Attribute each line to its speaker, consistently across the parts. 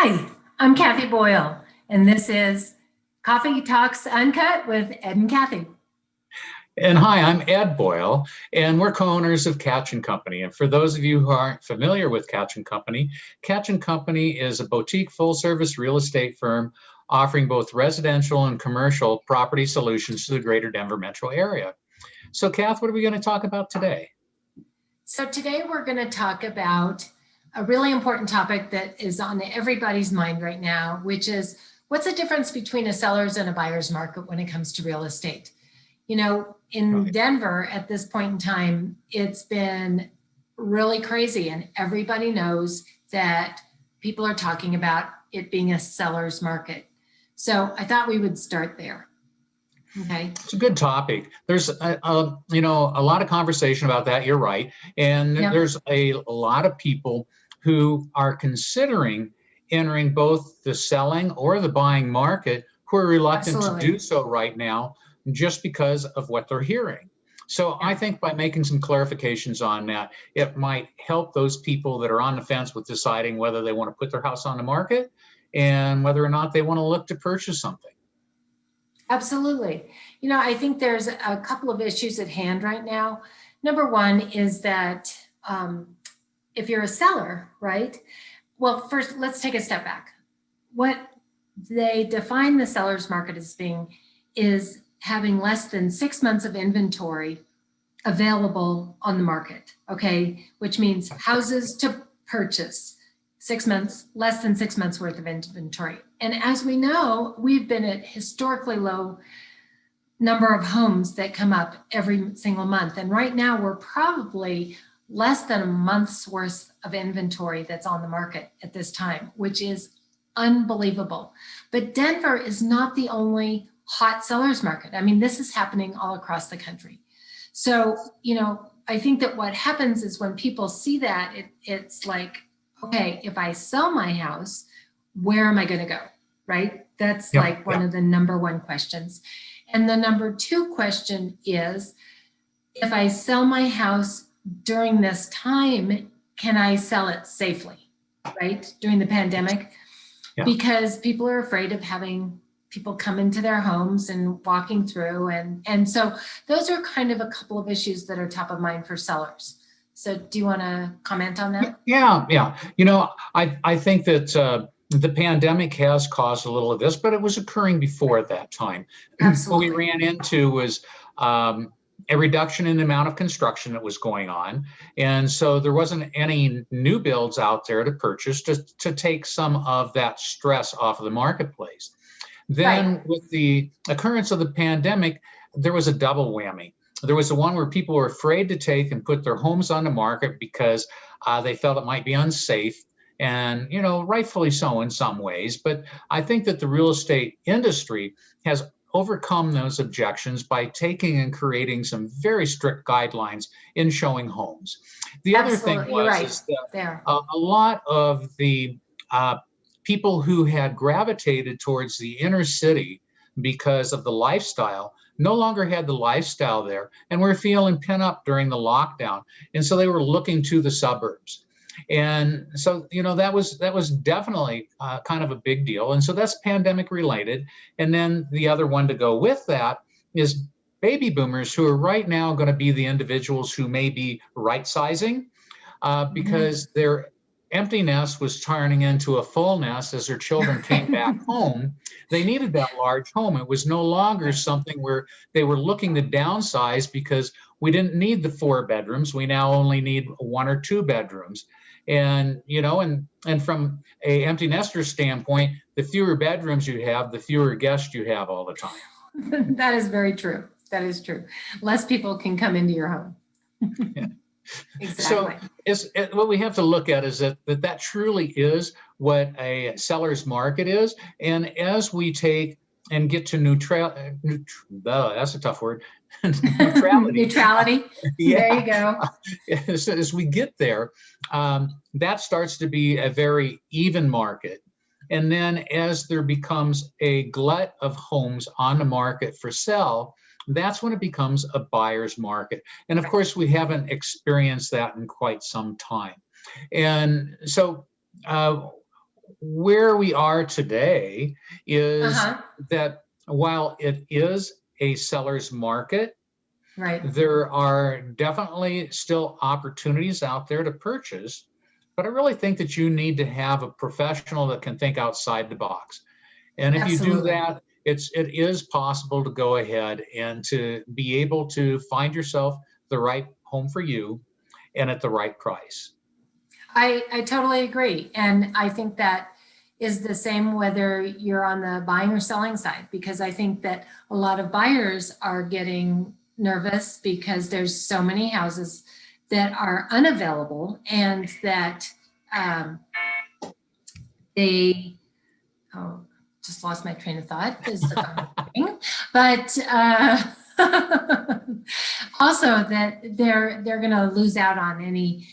Speaker 1: Hi, I'm Kathy Boyle, and this is Coffee Talks Uncut with Ed and Kathy.
Speaker 2: And hi, I'm Ed Boyle, and we're co-owners of Katchen Company. And for those of you who aren't familiar with Katchen Company is a boutique full-service real estate firm offering both residential and commercial property solutions to the greater Denver metro area. So, Kath, what are we going to talk about today?
Speaker 1: So today we're going to talk about a really important topic that is on everybody's mind right now, which is what's the difference between a seller's and a buyer's market when it comes to real estate? You know, in Denver at this point in time, it's been really crazy, and everybody knows that people are talking about it being a seller's market. So I thought we would start there. Okay.
Speaker 2: It's a good topic. There's a lot of conversation about that. You're right. And there's a lot of people who are considering entering both the selling or the buying market who are reluctant to do so right now just because of what they're hearing. So I think by making some clarifications on that, it might help those people that are on the fence with deciding whether they want to put their house on the market and whether or not they want to look to purchase something.
Speaker 1: Absolutely. You know, I think there's a couple of issues at hand right now. Number one is that if you're a seller, right? Well, first, let's take a step back. What they define the seller's market as being is having less than 6 months of inventory available on the market, okay? Which means houses to purchase, 6 months, less than 6 months worth of inventory. And as we know, we've been at historically low number of homes that come up every single month. And right now we're probably less than a month's worth of inventory that's on the market at this time, which is unbelievable. But Denver is not the only hot seller's market. I mean, this is happening all across the country. So, you know, I think that what happens is when people see that, it's like, okay, if I sell my house, where am I going to go? Right? That's one of the number one questions. And the number two question is, if I sell my house during this time, can I sell it safely? Right? During the pandemic? Yeah. Because people are afraid of having people come into their homes and walking through. And so those are kind of a couple of issues that are top of mind for sellers. So do you want to comment on that?
Speaker 2: Yeah. You know, I think that the pandemic has caused a little of this, but it was occurring before at that time.
Speaker 1: Absolutely.
Speaker 2: What we ran into was a reduction in the amount of construction that was going on. And so there wasn't any new builds out there to purchase to take some of that stress off of the marketplace. Then with the occurrence of the pandemic, there was a double whammy. There was the one where people were afraid to take and put their homes on the market because they felt it might be unsafe. And, you know, rightfully so in some ways. But I think that the real estate industry has overcome those objections by taking and creating some very strict guidelines in showing homes. The other thing is that a lot of the people who had gravitated towards the inner city because of the lifestyle no longer had the lifestyle there and were feeling pent up during the lockdown. And so they were looking to the suburbs. And so, you know, that was definitely kind of a big deal. And so that's pandemic related. And then the other one to go with that is baby boomers, who are right now going to be the individuals who may be right sizing because their empty nest was turning into a full nest as their children came back home. They needed that large home. It was no longer something where they were looking to downsize because we didn't need the 4 bedrooms. We now only need 1 or 2 bedrooms. And, you know, and from a empty nester standpoint, the fewer bedrooms you have, the fewer guests you have all the time.
Speaker 1: That is very true. That is true. Less people can come into your home.
Speaker 2: Yeah.
Speaker 1: Exactly.
Speaker 2: So what we have to look at is that truly is what a seller's market is. And as we take and get to that's a tough word.
Speaker 1: Neutrality.
Speaker 2: Yeah.
Speaker 1: There you go.
Speaker 2: As we get there, that starts to be a very even market. And then as there becomes a glut of homes on the market for sale, that's when it becomes a buyer's market. And of course, we haven't experienced that in quite some time. And so where we are today is
Speaker 1: Uh-huh.
Speaker 2: that while it is a seller's market,
Speaker 1: Right.
Speaker 2: there are definitely still opportunities out there to purchase. But I really think that you need to have a professional that can think outside the box. And if you do
Speaker 1: Absolutely.
Speaker 2: that, it is possible to go ahead and to be able to find yourself the right home for you and at the right price.
Speaker 1: I totally agree. And I think that is the same whether you're on the buying or selling side, because I think that a lot of buyers are getting nervous because there's so many houses that are unavailable and that um, they, oh, just lost my train of thought is the phone ringing. But also that they're going to lose out on any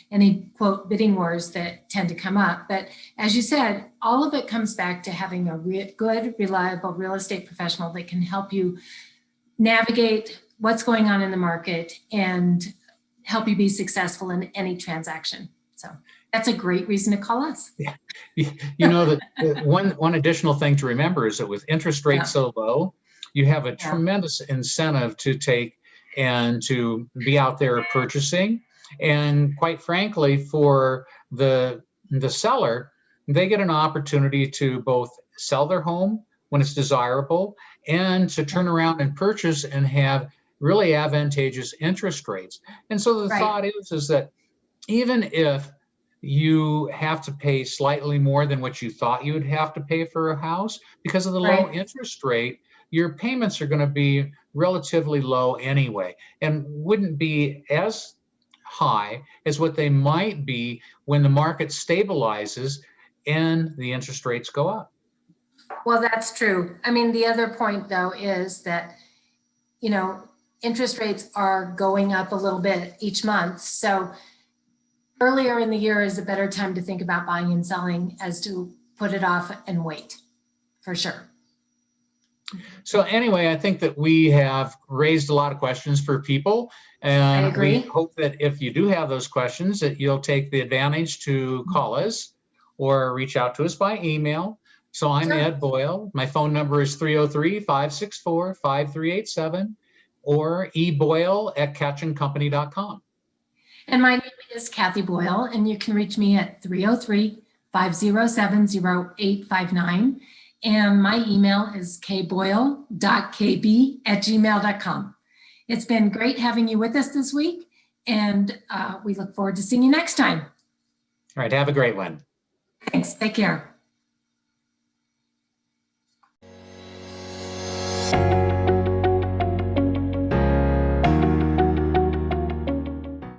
Speaker 1: quote bidding wars that tend to come up. But as you said, all of it comes back to having a good, reliable real estate professional that can help you navigate what's going on in the market and help you be successful in any transaction. So that's a great reason to call us.
Speaker 2: Yeah. You know that one additional thing to remember is that with interest rates
Speaker 1: Yeah.
Speaker 2: so low, you have a
Speaker 1: Yeah.
Speaker 2: tremendous incentive to take and to be out there purchasing. And quite frankly, for the seller, they get an opportunity to both sell their home when it's desirable and to turn around and purchase and have really advantageous interest rates. And so the
Speaker 1: Right.
Speaker 2: thought is that even if you have to pay slightly more than what you thought you would have to pay for a house because of the low
Speaker 1: Right.
Speaker 2: interest rate, your payments are going to be relatively low anyway and wouldn't be as high as what they might be when the market stabilizes and the interest rates go up.
Speaker 1: Well, that's true. I mean, the other point though is that, you know, interest rates are going up a little bit each month. So earlier in the year is a better time to think about buying and selling as to put it off and wait, for sure.
Speaker 2: So anyway, I think that we have raised a lot of questions for people,
Speaker 1: I
Speaker 2: and we
Speaker 1: agree.
Speaker 2: hope that if you do have those questions, that you'll take the advantage to call us or reach out to us by email. So I'm
Speaker 1: Sure.
Speaker 2: Ed Boyle. My phone number is 303-564-5387 or eboyle@katchencompany.com.
Speaker 1: And my name is Kathy Boyle, and you can reach me at 303-507-0859. And my email is kboyle.kb@gmail.com. It's been great having you with us this week, and we look forward to seeing you next time.
Speaker 2: All right, have a great one.
Speaker 1: Thanks. Take care.